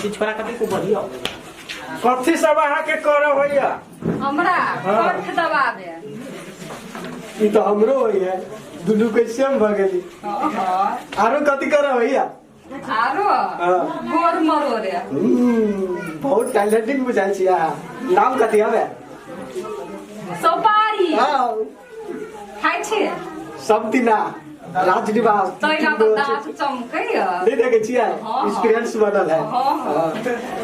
कि छोरा कति को बढ़िया कथी सब अहाँ के करो होइया हमरा कंठ दबा दे ई तो हमरो होइया दुनु के सेम भ गेली आरो कथी करो होइया आरो गोर मरो रे बहुत टैलेंटेड बुझाइ छी अहाँ नाम कथी हवे सोपारी हां खाइ छी सब दिना राजनिवास तैना तो दांत चमकैया नहीं देखे छियै एक्सपीरियंस बनल है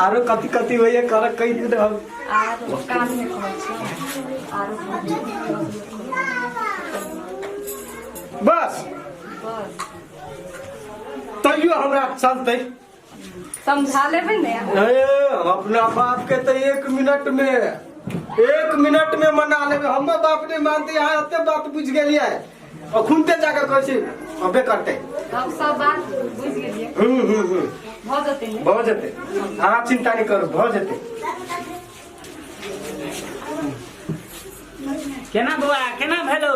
आरो कथी कथी होइया कर कई दिन हम आरो कान में कहै छी आरो बस तैयो हमरा चलते समझा लेबै ने अपना बाप के तो 1 मिनट में मना लेबे हम बाप नहीं मानते यहाँ एते बात बुझ गेलिए और खुनते जाकर कहै छी अबे करते अब सब बात बुझ गेलिए भ जते अहाँ चिंता नहीं करू भ जते केना बुआ केना भेलौ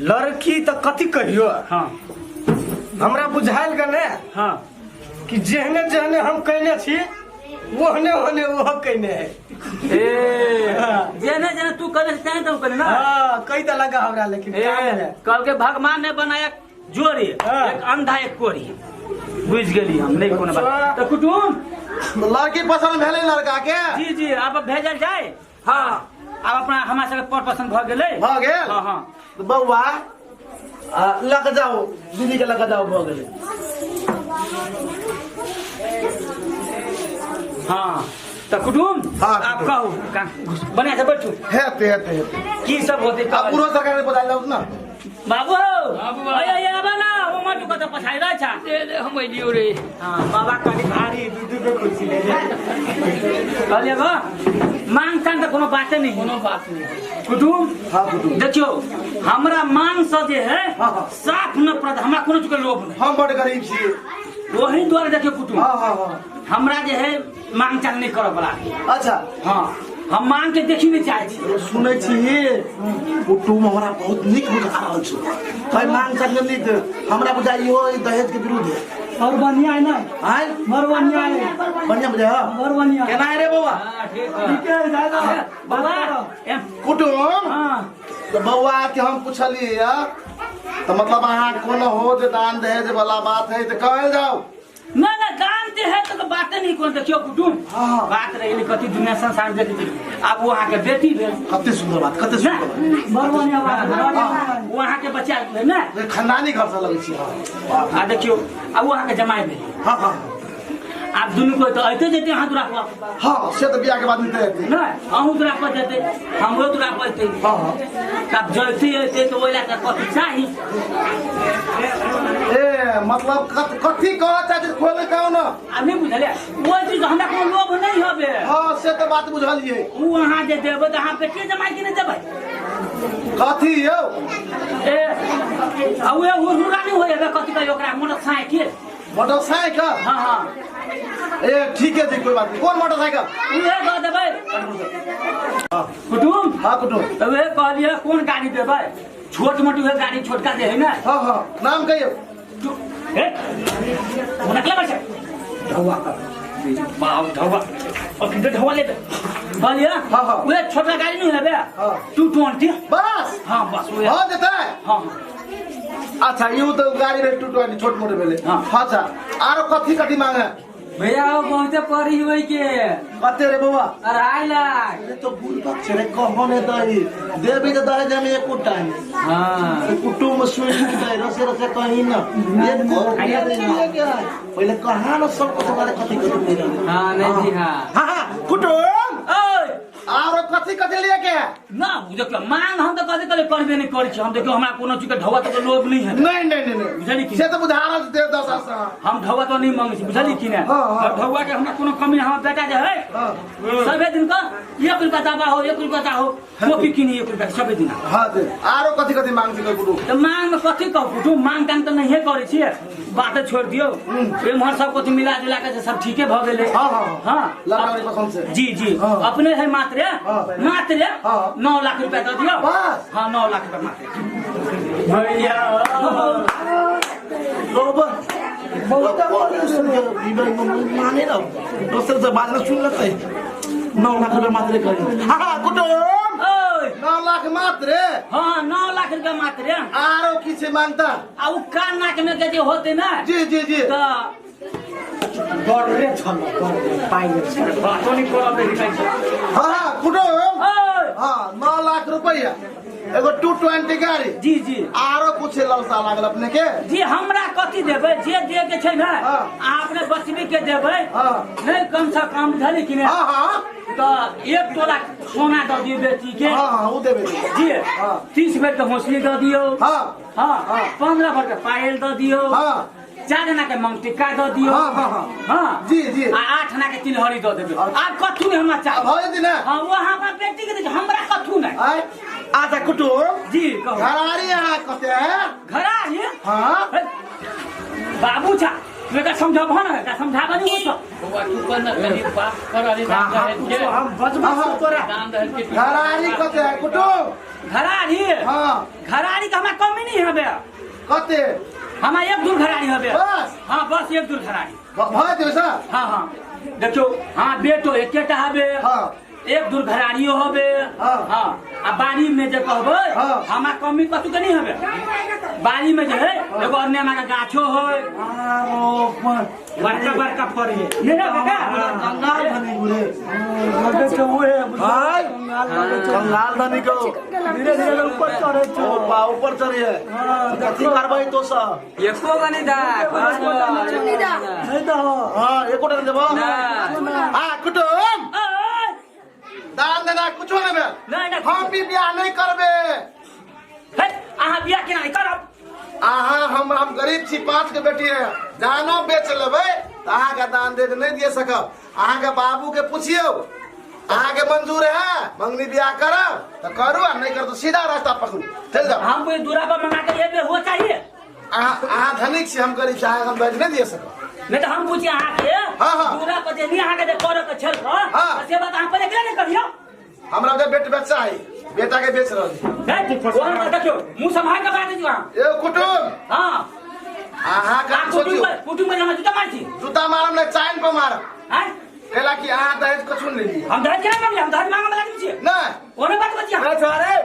लड़की तो कथी कहियो हां हमरा बुझाइल गने हां कि जेहने जेहने हम कहने छी ओहने वो कहने है जेने जेने तू करे तैं तो करे ना हां कई तो लगा हमरा लेकिन कल के भगवान ने बनाया जोड़ी एक अंधा एक कोरी बुझ गेली हम नहीं कोनो बात तो कुटुम लड़की पसंद भेले लड़का के जी जी अब भेजल जाए हां अब अपना हमरा सब पर पसंद भ गेलै हां हां तो बउआ लग जाओ दीदी के लग जाओ भ गेले हां तो कुटुम आप कहो बना से बैठो हेते की सब होते अब पूरा सरकार ने बता दो ना बाबू अय अब ना वो मटू को तो पछाई रहा छा दे हम लियो रे हां बाबा कनी भारी दूध पे खुशी ले कहलिए गो मांग कान तो कोनो बात नहीं कुटुम देखियो हमरा मांग से जे है साफ न प्रद हमरा कोनो चीज के लोभ नहीं हम बड़ गरीब छी वही द्वारा देखियो कुटुम हां हमरा जे है मांग चाल नहीं करब बला अच्छा हां हम मांग के देखी नहीं चाहे छी सुनै छी कुटुम हमरा बहुत निक बुझा रहल छै कई मांग चाल नहीं हमरा बुझाइयो दहेज के विरुद्ध है और बढ़िया है ना आय बढ़िया है बढ़िया बुझा और बढ़िया केना है रे बउआ ठीक है दादा बाबा कुटुम हां तो बउआ के हम पूछलिए तो मतलब अहाँ कोनो हो जे दान दहेज वाला बात है तो कहल जाओ ना ना दान दे है तो बात नहीं कोन देखियो कुटुम बात रही कथी दुनिया संसार देखी अब वहां के बेटी भेल कते सुंदर बात बढ़िया बात वहां के बच्चा है ना खानदानी घर से लगे छी आ देखियो अब वहां के जमाई भेल हां आप दुनु को तो ऐते जेते हाथ राखवा हां से तो बियाह के बाद मिलते रहते ना अहू तोरा पर जेते हमरो तोरा पर जेते हां तब जैसे ऐते तो ओला का कथी चाही मतलब कथी कह चाहे खोले कहो ना आ नहीं बुझले वो चीज हमरा को लोभ नहीं होबे हां से तो बात बुझलिए उ वहां जे देबे त अहां पेटे जमाई के नहीं देबे कथी यौ आ वे हुरा नहीं होएबे कथी का ओकरा मोटरसाइकिल हां ठीक है कोई बात नहीं कौन मोटरसाइकिल उहे द देबे कुटुम हां कुटुम तबे कहलिए कौन गाड़ी देबे छोट मोटी है गाड़ी छोटका दे है ना हां नाम कहियो नकला बच्चा ढवा बाव ढवा और किधर ढवा ले बोलिए हां वे छोटा गाड़ी नहीं है बे 220 बस हां बस वो हो देता है हां अच्छा यू तो गाड़ी में 220 छोट मोटे भेले अच्छा आरो कथी मांगे भैया बहुते परी होई के कते रे बाबा 2.5 लाख अरे तो बुल बात छे रे कहने दही देबे तो दहे जे में एक टाइम हां कुटुम सुई दे रसे कहीं ना एक को पहले कहा ना सब कुछ वाले कथी हां नहीं जी हां कुटुम ओए आरो कथी लिए के ना देखो मांग हम तो कथी करबे नहीं करै छी हम देखो हमरा कोनो चीज के ढवा तो लोभ नहीं है नहीं बुझली की से तो बुझारा दे 10 हम ढवा तो नहीं मांगे छी बुझली की ना ढवा के हमरा कोनो कमी हम बेटा जे है सबे दिन का 1 रुपया दबा हो 1 रुपया हो कॉपी किनी 1 रुपया सबे दिन हां दे आरो कथी मांग छी कुटुम तो मांग में कथी कहू कुटुम मांग कान तो नहीं करै छी बात छोड़ दियो एमहर सब कुछ मिला जुला के सब ठीके भ गेले हां लगावे पसंद से जी अपने है मात्र 9 लाख रुपया दे दियो बस हां 9 लाख रुपया मात्र भैया बहुत माने ना दोसर से बात सुन लेते 9 लाख रुपया मात्र करी हाँ कुटुम 9 लाख मात्र हाँ 9 लाख रुपया मात्र आरो किसे मांगता आ उ कान नाक में के जे होते ना जी जी जी तो गड़रे छल पाइले बातो नहीं करब देखै छै हाँ कुटुम हाँ 9 लाख रुपया एगो 220 गाड़ी जी जी आरो कुछ ललसा लागल अपने के जी हमरा कथी देबै जे दे के छै ना हाँ। आपने बचबी के देबै हाँ। नहीं कम से कम धली कि नहीं हाँ हाँ तो 1 तोला सोना दे दियो बेटी के हाँ हाँ वो देबे जी हाँ। 30 भर के हौसली दे दियो हाँ हाँ 15 भर के पायल दे दियो हाँ 4 आना के मंगटिका दे दियो हाँ हाँ हाँ हाँ जी जी आ 8 आना के 3 हरी दे देबै आप कथू नहीं हमरा चाह भए दिन हाँ वो हमरा बेटी के दे हमरा कथू नहीं आय आजा कुटुम जी कहो घरारी यहाँ कते है घर आइए हाँ बाबू छा तू का समझाब ना का समझाब नहीं हो तो तू कर ना कनी बात कर अरे दाम रहे के हम बजबा तोरा दाम रहे के घरारी कते है कुटुम घरारी हाँ घरारी का हमरा कमी नहीं हबे कते हमरा एक दूर घरारी हबे बस हाँ बस एक दूर घरारी भए दियो सर हाँ हाँ देखो हाँ बेटो एकेटा हबे हाँ एक दूर घरारियो हबे हाँ। हाँ आ बाड़ी में जे कहबै हाँ। हमरा कमी कतु के नहीं हबे बाड़ी में जे है एगो अन्य माका गाछो है बड़का बड़का फल है ये ना बेटा कंगाल धनी बुरे लगे छे हुए हाय कंगाल धनी को धीरे धीरे ऊपर चढ़े छो ऊपर चढ़े है कथी करबै तो सा एको गनी दा नहीं दो हां एकोटा देबो हां कुटुम दान देना कुछ नहीं बे नहीं हम भी ब्याह नहीं करबे है आहा बियाह केना नहीं करब आहा हम गरीब छी 5 के बेटी है जानो बेच लेबै त आहा के दान दे नहीं दिए सकब आहा के बाबू के पूछियो आहा के मंजूर है मंगनी ब्याह करब त करू आ नहीं कर तो सीधा रास्ता पकड़ू चल जाओ हम कोई दूरा पर मंगा के ये हो चाहिए आहा धनिक छी हम गरीब चाहे हम बेच नहीं दिए सकब नहीं तो हम पूछिए आहा के हाँ, हाँ। दूरा पर जे नहीं आहा के करे के छल हाँ। से बात हम पहले नहीं करियो हमरा जे बेट बच्चा है बेटा के बेच रहल नहीं कौन देखियो मुंह संभाल के बात दीजिए ए कुटुम हां आहा का सोचियो कुटुम में हम जूता मारती जूता मारम नहीं चाइन पर मारम हैं केला की आहा दहेज कछु नहीं ली हम दहेज केना मांगले हम दहेज मांगे वाला नहीं छिए नहीं ओने बात बचिया अरे छोरे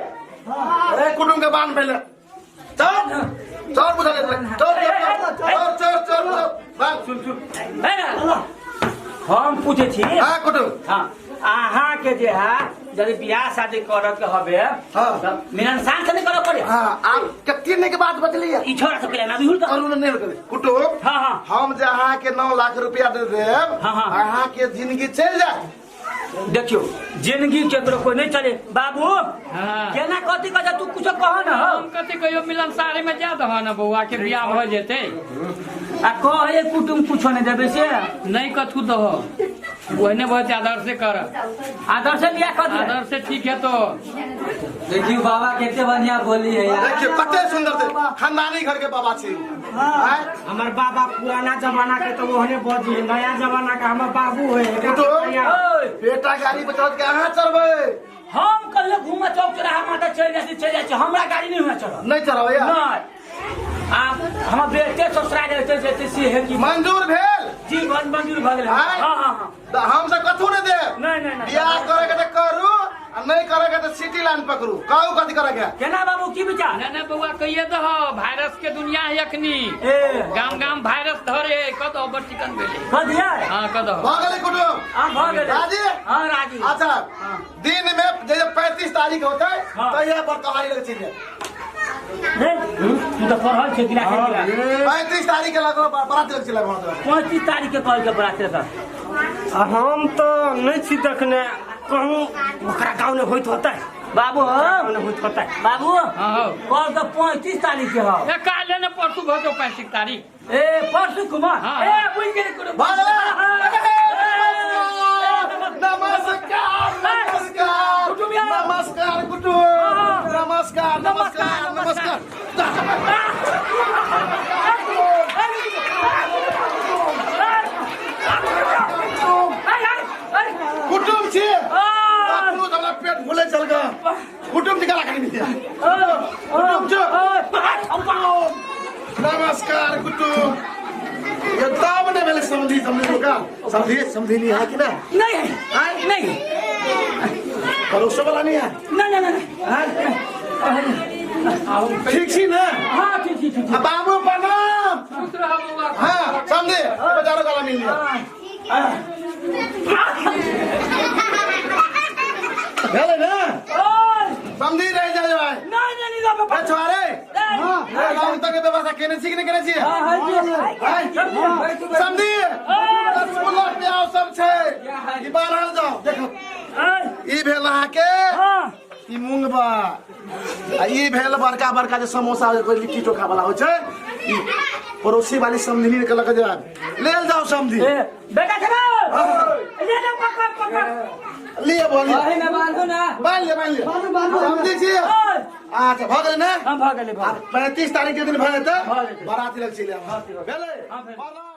अरे कुटुम के बांध पहले चल चल बुझा ले चल बांध सुन हम पूछे छी हां कुटुम हां आहा के जे है यदि बियाह शादी करे के हबे हाँ। तब मिलनसार से नहीं करे पड़े हां आप कत्ती के बात बचली है ई छोरा सब के ना बिहुल तो करू नहीं करे कुटुम हां हां हम जे आहा के 9 लाख रुपया दे देब हाँ, हाँ। आहा के जिंदगी चल जाए देखियो जिंदगी केकरो कोई नहीं चले बाबू हां केना कथी कह तू कुछ कह न हम कथी कहियो मिलन सारे में जा दह ना बउआ के बियाह भ जेते आ कहे कुटुम कुछ नहीं देबे से नहीं कथू दह ओहने बहुत आदर से कर आदर से बियाह कर आदर से ठीक है तो देखियो बाबा कितने बढ़िया बोली है यार देखिए कते सुंदर थे खानदानी घर के बाबा छे हां हमार बाबा पुराना जमाना के तो ओहने बजी नया जमाना का हमार बाबू है कुटुम बेटा गाड़ी बचाओ के कहां चढ़बे हम कल घूम चौक चौराहा माता चल जाती हमरा गाड़ी नहीं हुआ चलो नहीं चढ़ो यार नहीं आप हम बेटे ससुराल जेते से है कि मंजूर भेल जीवन मंजूर भ गेल हाँ? हां हां हां तो हम से कथू नहीं दे नहीं बियाह करे के तो करू आ नहीं करे के तो सिटी लाइन पकड़ू कहू कथी करे के केना बाबू की विचार ना ना बउआ कहिए दह वायरस के दुनिया है अखनी ए गाम गाम वायरस धरे कत ओवर चिकन भेले कह दिया हां कदह भ गेलै कुटुम हां भ गेल राजी हां राजी अच्छा दिन में जैसे 35 तारीख होता है हाँ। तो ये पर कहानी लग चीज तू तो पढ़ल छे गिला के गिला 35 तारीख के लगो बारात लग चला वहां 35 तारीख के कॉल के बरात रहता हम तो नहीं छी देखने कहूँ ओकरा गाँव में होइत होता है बाबू गाँव में होइत होता है बाबू हां हो कॉल तो 35 तारीख के हो ए काले ने परसू भ जो 35 तारीख ए परसु कुमार हाँ, ए हाँ। बुझ गेल कुरो नमस्कार नमस्कार कुटुंबिया। नमस्कार कुटुम नमस्कार नमस्कार नमस्कार कुटुम छी तू हमरा पेट फूले चल ग कुटुम जी कला करी दिया कुटुम छ नमस्कार कुटुम ये दाम ने भेल समझी रुका समझी नहीं है कि ना नहीं है नहीं परोसो वाला नहीं है नहीं ठीक सी ना हाँ ठीक बाबू प्रणाम हाँ समझे बेचारों गला मिल गया गले ना समझी रह जाए भाई नहीं बाबा छोरे गाँव तक के व्यवस्था केने चाहिए कि नहीं चाहिए समझी स्कूल पे आओ सब छे ई बाहर जाओ देखो ई भेल अहाँ के ई मूंगबा आ ई भेल बड़का बड़का जे समोसा कोई लिट्टी चोखा वाला हो छे ई पड़ोसी वाली समझनी के लग जाए ले जाओ समझी बेटा चलो ले जाओ पकड़ लिए बोलिए अरे मैं बांधू ना बांध ले समझी छी अच्छा भगले ना हम भाग ले 35 तारीख के दिन भगे त बाराती लग चले